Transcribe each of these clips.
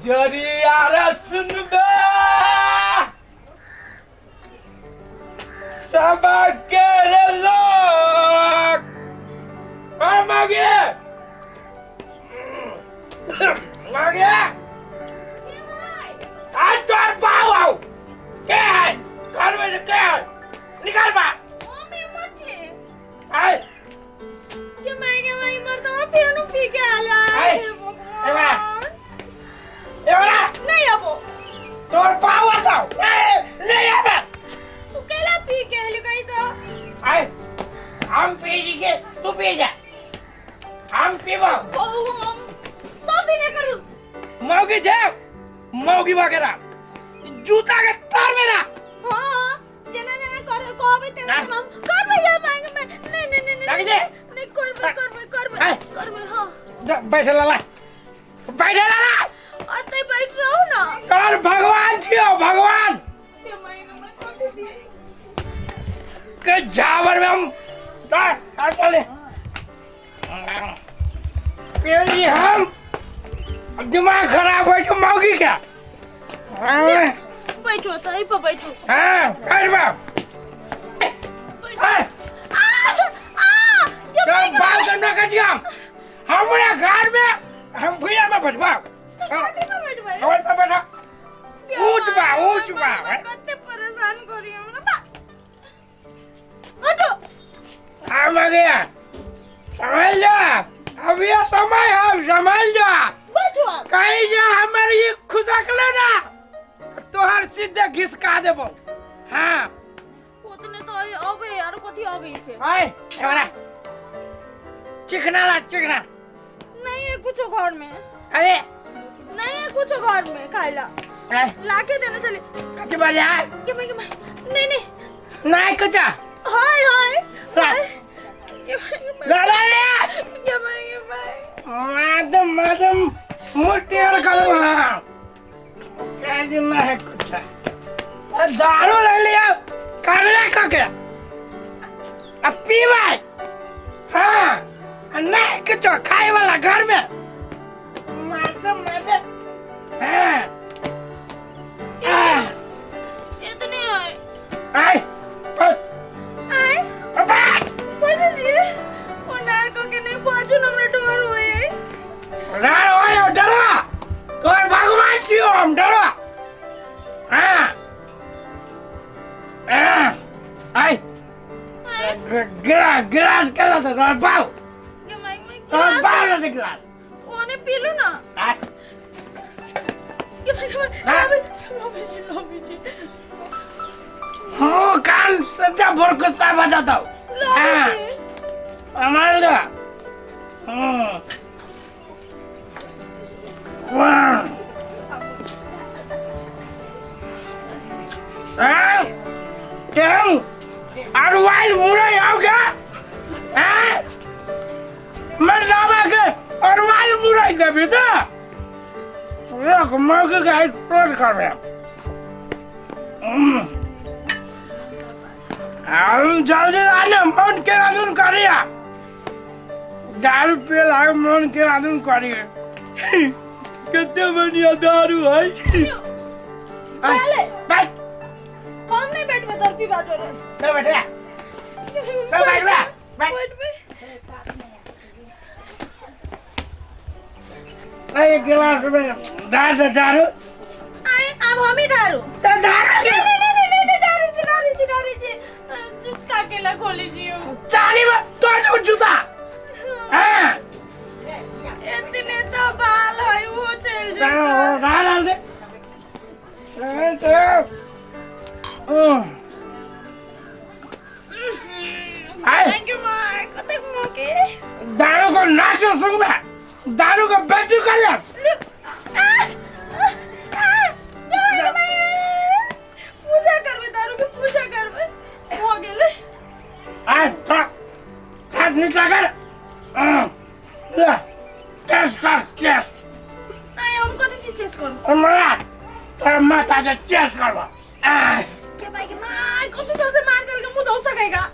जरी यार सुन बे सब के लोग मागे मागे आज तो पाओ आओ क्या है घर में क्या है निकाल बाहर मम्मी मच्छी आए के मैं मरता हूँ फिर नु पी के आला आए ये वाला नहीं अब तोर पाओ आओ नहीं अब तू केला पी के आली कहीं तो आए हम पी के तू पी जा हम पीबो हम सब दिन करू मौगी छे मौगी वगैरह जूता के तार मेरा हां जना जना कर कहबे ते हम करबे या मांगे मैं नहीं लग जे नहीं करबे हां बैठ लाला अतै बैठ रहो ना कर भगवान छियो भगवान के महीना में कोती दिए के जावर में हम चले पेली हम दिमाग खराब हो तो मौगी क्या बैठो तो यहीं पर बैठो हाँ कर बाप बाल करना कर दिया हमारे घर में हम भैया में बैठवा हवा पे बैठा ऊंच बा कितने परेशान करी हम ना हटो आ गया समझ जा अब ये समय है समझ जा बैठो कहीं जा हमारी खुशक लो ना तो हर सीधे घिसका देबो हाँ कोतने तो अबे यार कथी अबे से आए एवरा चिकना नहीं है कुछ घर में अरे नहीं है कुछ घर में खाइला लाके देने चली कच्चे बाजा के मैं नहीं नहीं कच्चा हाय ला ले के मैं madam मुट्ठी और कलमा कैसे में है कुछ दारू ले लिया करने का क्या अब पीवा हाँ नहीं कुछ खाए वाला घर में madam हाँ इतने आए पापा बोले जी और नार को के नहीं बाजू नंबर डोर हुए डरो और भगवान क्यों हम डरो हाँ आई गिलास क्या था सर पाओ ना गिलास ओने पी लो ना हाँ कान सच्चा बोरकुत्ता बजाता हूँ हाँ हमारे लिए अरवाइल मुड़ा आओगे मैं लावा के अरवाइल मुड़ा इधर भी था रख मौके का एक्सप्लोर कर रहे हैं हम जल्दी आने मन के राजन करिए दारू पे लाग मन के राजन करिए कितने बढ़िया दारू है पहले बैठ हम नहीं बैठ बदल पी बाजू रे तो बैठ एक गिलास में दारू आए अब हम ही डालू तो दारू नहीं डाली जी जूता केला खोली जी चाली में तो जूता हाँ इतने तो बाल है वो चल डाल दे थैंक यू मां कते मोके दारू को नाचो संग में दारू को बेचू कर ले पूजा करबे दारू की पूजा करबे हो गेले अच्छा हाथ नीचे कर ले टेस्ट कर नहीं हम कते चीज करू हमरा तो माता से चेस करवा के भाई के मां कते तो से मार के मुंह धो सकेगा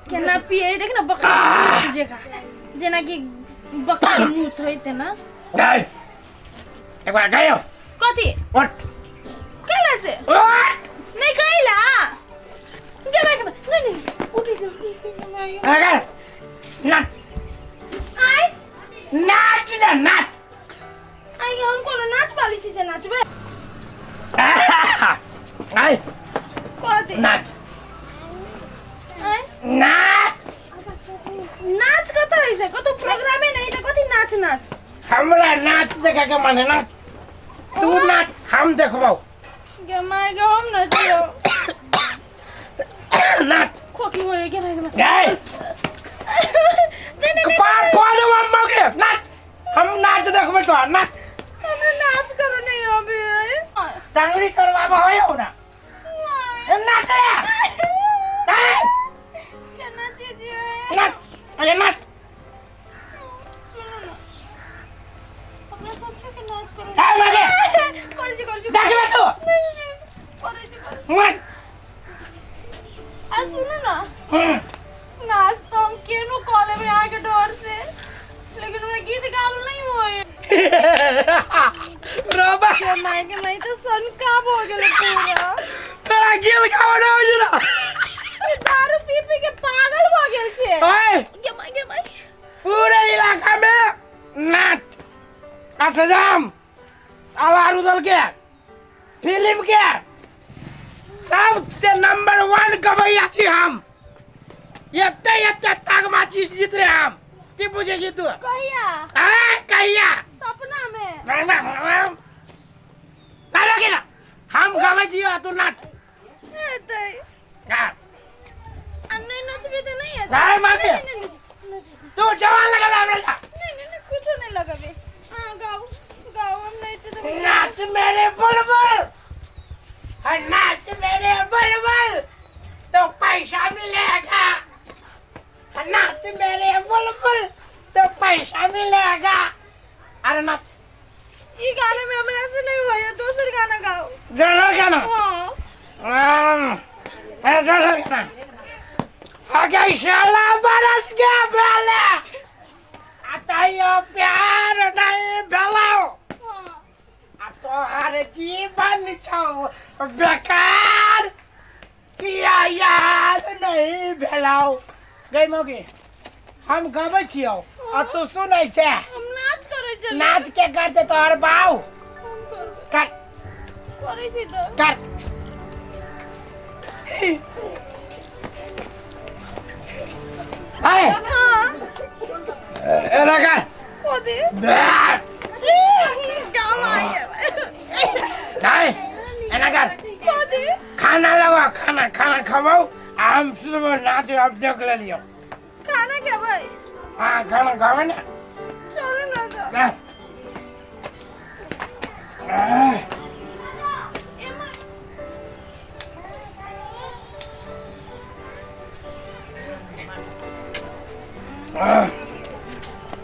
क्या ना पिए देख ना बकरा तुझेगा जना की बक्का मुंह थोइते ना गए एक बार गयो कथी उठ कैला से उठ नहीं कैला के बैठ नहीं उठी नहीं अगर नाच आई नाच ना नाच आई हम कोनो नाच वाली चीज से नाचबे आई कथी नाच आई नाच नाच कत है कतो प्रोग्राम नहीं तो कथी नाच नाच हमरा नाच देखा के माने नाच तू नाच हम देखबो के माय के हम नाचियो नाच खोकी होए के माय गए नहीं कपार फोड़ हम मगे नाच हम नाच देखबो तो नाच हमें नाच कर नहीं अभी तंगड़ी करवाबो होयो ना नाच क्या नाचे जी नाच अरे नाच अपना सोचो कि नाच करो काय मगे करजी देखबे तू करजी नाच आ सुनो ना नाच तो हम केनो कॉलेज में आके डर से लेकिन मैं गीत गावल नहीं होए रोबा के माय के नहीं तो सन का हो गेले पूरा तेरा गिल खाओ ना जरा दारू पी पी के पागल हो गेल छे ओए के माय पूरे इलाका में नाच अठजाम आवार उदल के फिल्म के सबसे नंबर 1 गवैया छी हम ये तगमा चीज जीत रहे हम की बुझे जी तू कहिया कहिया सपना में चलो के ना हम गवे जियो तू नाच एते का अन्ने नचबे तो नहीं है गाय मागे तू जवान लगा हमरा नहीं कुछ नहीं लगाबे हां गाओ हम नहीं तो नाच मेरे बुलबुल हर नाच मेरे बुलबुल तो पैसा मिलेगा नाच मेरे बुलबुल तो पैसा मिलेगा अरे नाच ये गाने में हमरा से नहीं हुआ ये दूसरा गाना गाओ जरूर गाना हां है जरूर गाना आगे शाला बरस गया बेला आता यो प्यार नहीं बेलाओ तो हर जीवन छो बेकार किया याद नहीं भेलाओ गई मोगी हम गबै छियो आ तू सुनै छै हम नाच करे चल नाच के करते तो और बाऊ हम करबे कर करे छी तो कर हाय हां ए लगा कोदे गाओ आए हाय ए लगा कोदे खाना लगा खाना खवाओ हम सुबह नाच अब देख ले लियो खाना क्या भाई हाँ खाना खावे ना चलो ना जा ना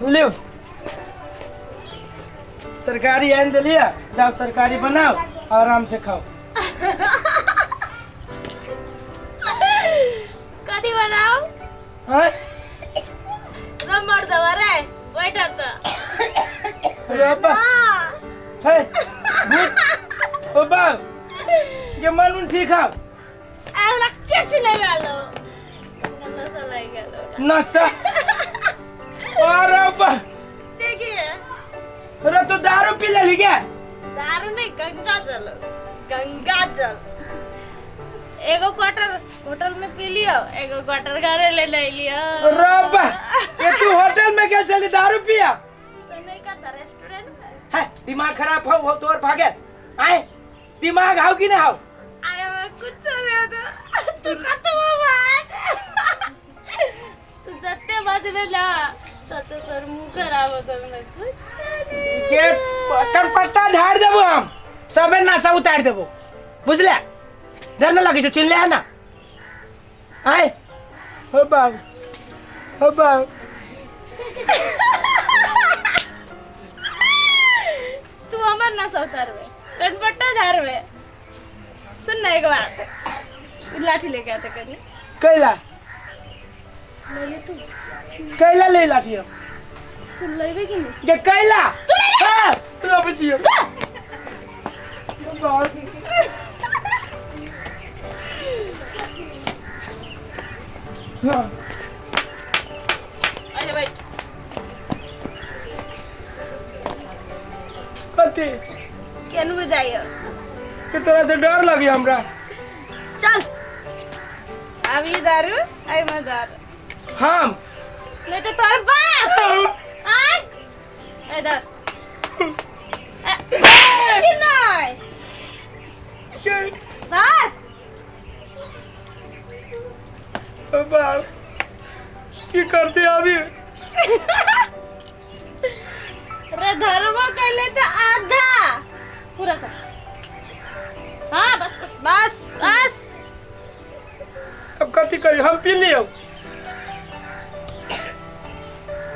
लियो तरकारी आन दिलिया जाओ तरकारी बनाओ आराम से खाओ कथी बनाओ हाँ नंबर दवा रे बैठा तो अरे अब्बा है अब्बा ये मानून ठीक है आला कुछ नहीं वालो नशा लग गेलो नशा अरे अब्बा देखिए अरे तो दारू पी ले क्या दारू नहीं गंगा जल एगो क्वार्टर होटल में पी लियो एगो क्वार्टर घरे ले लियो अरे अब्बा ये तू होटल में क्या चली दारू पिया तो नहीं करता रेस्टोरेंट में है दिमाग खराब हो तोर भागे आए दिमाग हाउ की ना हाउ आया मैं कुछ नहीं होता तू कत बात तू जत्ते बाद में ला तो तोर मुंह खराब हो गल ना कुछ नहीं के कनपट्टा झाड़ देबो हम सबे नशा उतार देबो बुझले डर न लगे जो चिल्ले है ना आए हो बाबू तू हमार नशा उतारवे कनपट्टा झाड़वे सुन ना एक बात लाठी लेके आते कहीं कैला ले तू कैला ले लाठियो तू लेबे कि नहीं ये कैला तू ले ले हां लो बचियो बाबा हां अरे भाई कते केन बुझाइयो कि तोरा से डर लगी हमरा चल अभी दारू आई मैं दारू हम नहीं तो तोर बाप आय इधर कि नहीं बात बाबा की करते अभी रे धर्म कहले तो आधा पूरा कर हाँ बस बस बस बस अब कथी करी हम पी लियो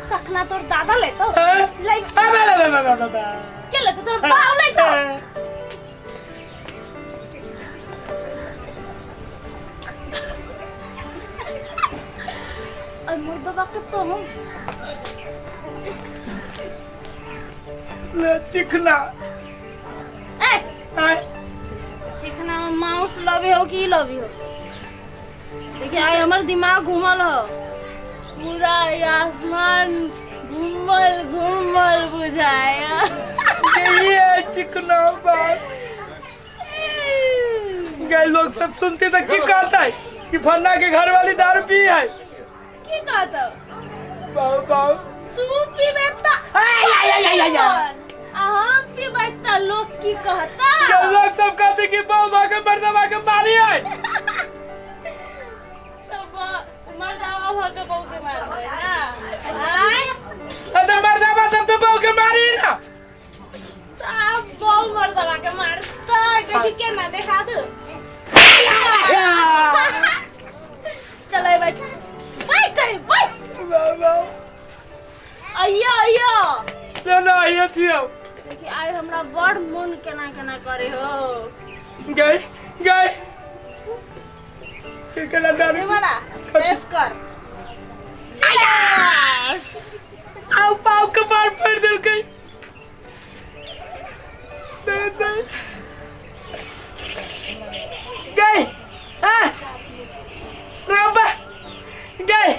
चखना तोर दादा ले तो ले बाबा के ले तो तोर बाप ले तो आई मुर्दा के तो हम ले चिकना ए आय चिकना में मांस लवे हो कि लवे हो देखिए आई हमार दिमाग घूमल हो पूरा आसमान घूमल घूमल बुझाया ये चिकना बात गए लोग सब सुनते तो की कहता है कि फन्ना के घर वाली दारू पी है की कहता बाबा तू पीबे त हम पीबे त लोग की कहता क्या लोग सब कहते कि बाबा के मर्दवा के मारी है तब मर्दावा हो के बहू के मार दे ना आय अरे मर्दवा सब तो बहू के मारी है ना सब बहू मर्दावा के मारता कहीं के ना देखा दो चलो बैठ बैठ बैठ बाबा अय्या अय्या ना ये छियो देखि आइ हमरा बड़ मन केना केना करे हो गए गए के केला दारू ए मारा टेस्ट कर यस आओ पाव के बार फेर दिल गई दे दे गए हां बाबा गए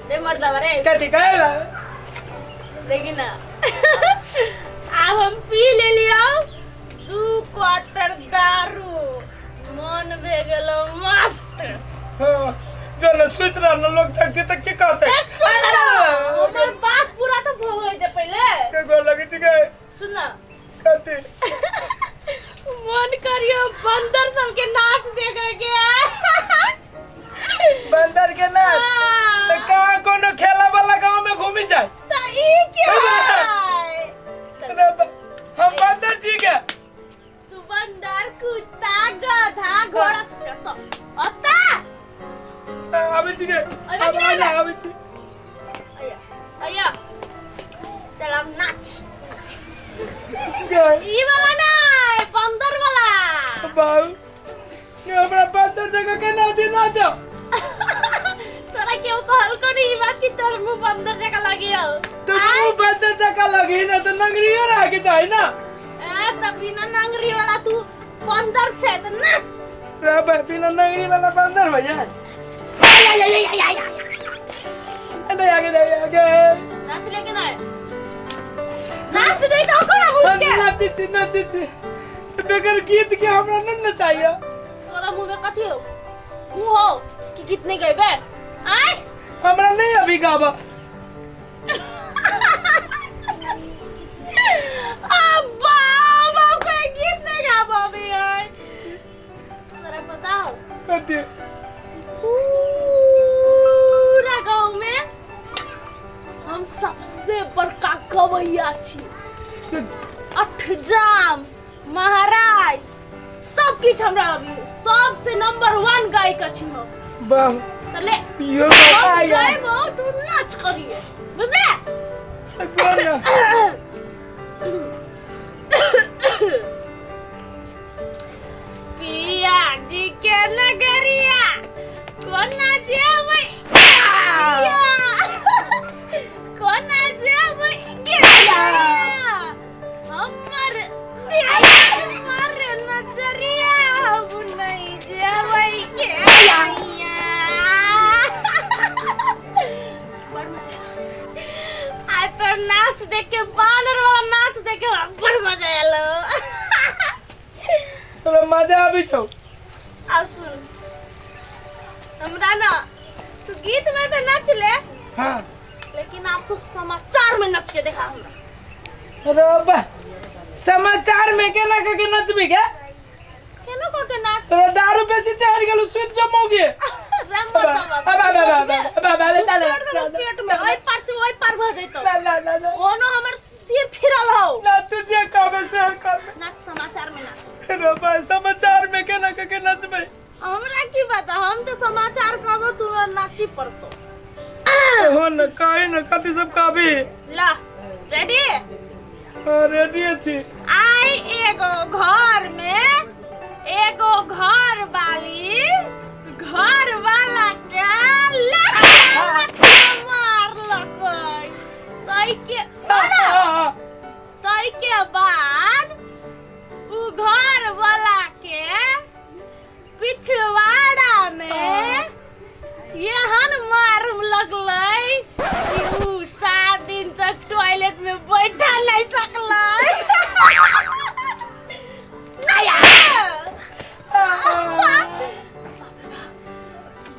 रे मर्दावा रे कथी कहला देखी ना अब हम पी ले लियो 2 क्वार्टर दारू मन भे गेलो मस्त हां जन सुतरा न लोग तक तक की कहते हमर बात पूरा तो भो होई दे पहले के गो लगी छी गए सुन ना कथी मन करियो बंदर सब के नाच देखे के बंदर के ना तो कहां कोनो खेला वाला गांव में घूमी जाए त ई क्या हम बंदर जी के तू बंदर कुत्ता गधा घोड़ा सब अत्ता अबे जी के अबे जी अय्या अय्या चल अब नाच गए ई वाला नहीं बंदर वाला बाऊ ये हमरा बंदर जगह के ना दी ना जाओ तोरा क्यों कहल को नहीं बात की तोर मुंह बंदर जगह लगी हो तो मुंह बंदर जगह लगी ना तो नंगरियो रह के जाए ना ए तब बिना नंगरी वाला तू बंदर छे तो नाच रे बिना नंगरी वाला बंदर भैया अरे आगे नाच लेके ना नाच नहीं तो कोना मुंह के नाची बगैर गीत के हमरा न चाहिए तोरा मुंह में कथी हो मुंह हो कि कितने गए बे आय हमरा नहीं अभी गावा अब्बा बाप को गीत नहीं गा पाबी है तोरा पता हो कथी पूरा गांव में हम सबसे बड़का गवैया छी अठजाम महाराज सब किछ हमरा अभी सबसे नंबर 1 गायक छी हम वाह तो ले यो गाय गाय बहुत तू नाच करिए बुझले बोल अरे नजरिया अब नहीं जेबै के आज तो नाच देख के बानर वाला नाच देख के बड़ मजा आलो। तोरा मजा आबी छौ। अब सुन हमरा ना तू गीत में तो नाच ले हाँ लेकिन आपको समाचार में नच के दिखा हमरा। रोबा समाचार में केना के नचबी के केनो को के नाच तोरा दारू बेसी चढ़ गेलु सुत जमोगे राम बाबा पेट में ओइ पार से ओइ पार भ जइतो ना ओनो हमर सिर फिरल हो ना तुझे कहबे से कर नाच समाचार में नाच रोबा समाचार में केना के नचबे हमरा की पता हम तो समाचार कहबो तू नाची पड़तो हो न काहे न कथि सब कहबी ला रेडी रेडी छी आई एगो घर में एगो घर वाली घर वाला के मार लकै तई के बाद उ घर वाला के पिछवाड़ा में यहन मार लगलै कि उ 7 दिन तक टॉयलेट में बैठा नहीं सकलै।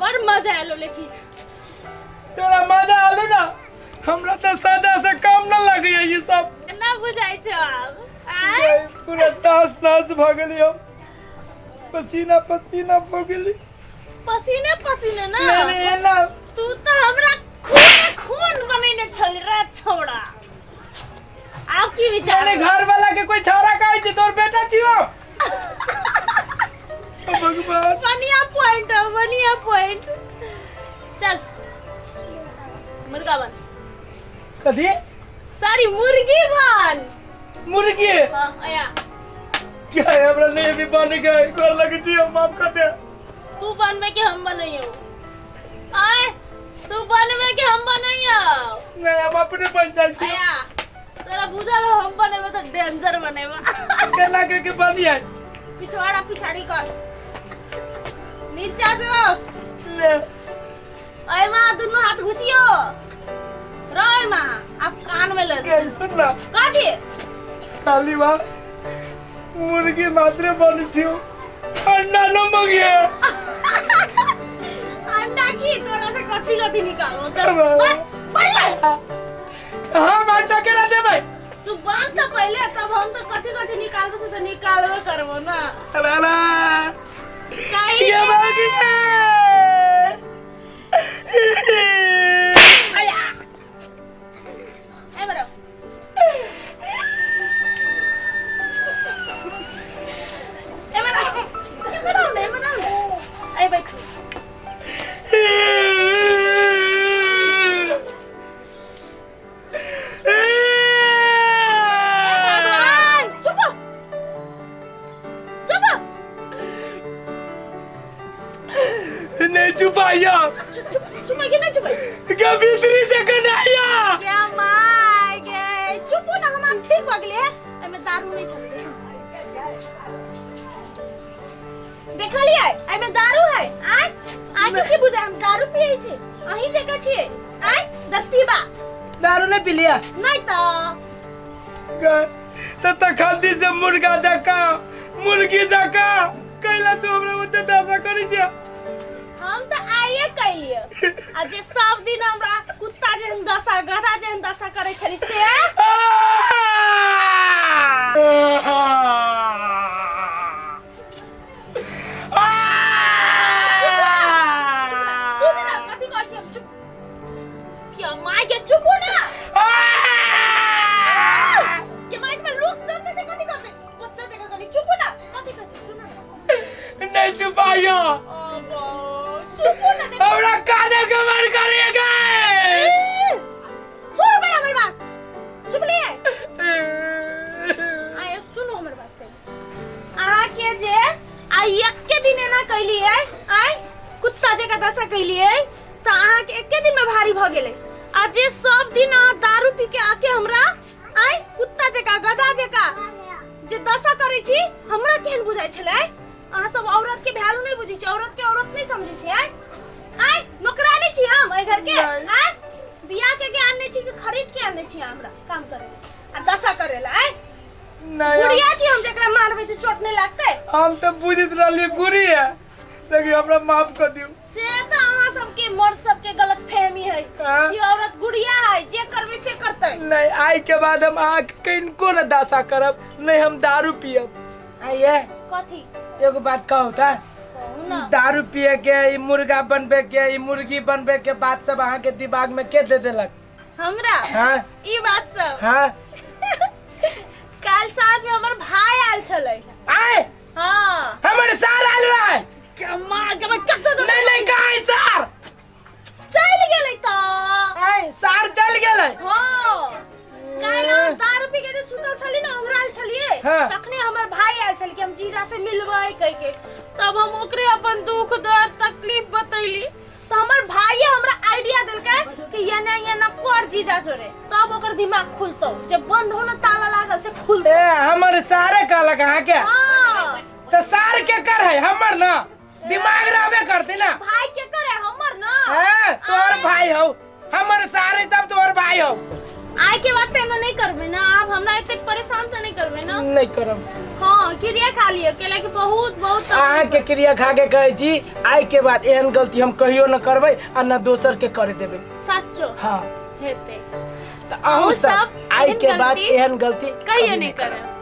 बड़ मजा आलो लेकिन तोरा मजा आले ना हमरा तो सजा से काम न लगे ये सब ना बुझाई छ अब पूरा तास नास भ गेली हम पसीना पसीना भ गेली पसीने पसीने ना नहीं ना तू तो हमरा खून खून बनेने छल रे छोड़ा। आप की विचार मेरे घर वाला के कोई छौरा कहै छै तोर बेटा छियो भगवान बढ़िया पॉइंट चल मुर्गा बन कथी सारी मुर्गी बन मुर्गी हां आया क्या है हमरा नहीं भी बन गए कर लगे छी हम माफ कर दे तू बनवे के हम बनइयो आय तू बनवे के हम बनइयो नहीं हम अपने बन जाई छी आया तेरा बुझल हम बनेबे तो डेंजर बनेबा केला के बनिए पिछवाड़ा पिछाड़ी कर नीचे जो ले अय मां दोनों हाथ घुसियो रोय मां आप कान में ले के सुन ना काठी खाली बा मुर्गी मात्र बन छियो अंडा न मंगे अंडा की तोरा से कथी निकालो चल हां अंडा केना देबै तू बांध तो पहले तब हम तो कथी निकालबो से तो निकालबे करबो ना अलाला काई ये बागी आया ए बरो ए बरो ए भाई नहीं चुपाया चुप के ना चुप क्या भीतरी से कनाया क्या माय गे चुप ना हम ठीक भगले एमे दारू नहीं छले देखलिए एमे दारू है आय की बुझा हम दारू पिए छी अही जगह छिए आय दस पीबा दारू नहीं पी लिया नहीं तो खादी से मुर्गा जका मुर्गी जका कैला तू हमरा ओते दशा करी छै हम तो आइए कहिए आ जे सब दिन हमरा कुत्ता जहन दशा गधा जहन दशा करे छली से सुन ना कथी कहै छी चुप क्या माय के चुप हो ना ये माय में लोग चलते थे कथी कहते बच्चा देखा कनी चुप हो ना कथी कहै छी सुन ना नहीं चुपाया चुप हो ना हमरा काने के मर करिएगा सुन बे हमर बात चुप लिए आय सुनो हमर बात अहाँ के जे आई एक के दिन ना कहलिए आय कुत्ता जका दशा कहलिए त अहाँ के एक दिन में भारी भ गेले आ जे सब दिन अहाँ दारू पी के आके हमरा आय कुत्ता जका गधा जका जे दशा करे छी हमरा केहन बुझाई छले अहाँ सब औरत के वैल्यू नहीं बुझी छी औरत के औरत नहीं समझी छी आय नौकरानी छी हम ए घर के आय बियाह के आनने छी कि खरीद के आनने छी हमरा काम करे आ दशा करेला आय नहीं गुड़िया छी हम जेकरा मारबे तो चोट नहीं लागते हम तो बुझित रहली गुड़ी है लेकिन हमरा माफ कर दियो से तो अहाँ सबके मर्द सबके गलत फहमी है हाँ? ये औरत गुड़िया है जे करबे से करते नहीं आई के बाद हम आँख किनको न दासा करब नहीं हम दारू पियब आइए कथी एगो बात कहू था कहू ना दारू पिए के ई मुर्गा बनबे के ई मुर्गी बनबे के बात सब अहाँ के दिमाग में के दे देलक हमरा हाँ ई बात सब हाँ काल साँझ में हमर भाई आयल छले आए हाँ हमर सार आयल रहे क्या मार के मैं कत्तो तो नहीं नहीं कहाँ है सार चल गेलै त आए सार चल गेलै हां काल हम दारू पी के जे सुतल छली ना उगराल छलिए हाँ। तखने हमर भाई आयल छल कि हम जीजा से मिलबै कह के तब हम ओकरे अपन दुख दर्द तकलीफ बतैली तो हमर भाई हमरा आइडिया देलकै कि ये ना कर जीजा जोरे तब ओकर दिमाग खुलतो जब बंद हो ना ताला लागल से खुलते ए हमर सारे कहलक अहाँ के हां तो सार के कर है हमर ना दिमाग रहबे करते ना भाई के करे हमर ना हाँ तोर भाई हो हमर सारे तब तोर भाई हो आय के बात तेना नहीं करबे ना आप हमरा इतने परेशान से नहीं करबे ना नहीं करब हाँ क्रिया खा लियो केला के बहुत बहुत अहाँ के क्रिया खा के कहे छी आई के बाद एहन गलती हम कहियो न करबै आ न दोसर के करे देबै सच्चो हाँ हेते तो अहू सब आई के बाद एहन गलती कहियो नहीं करब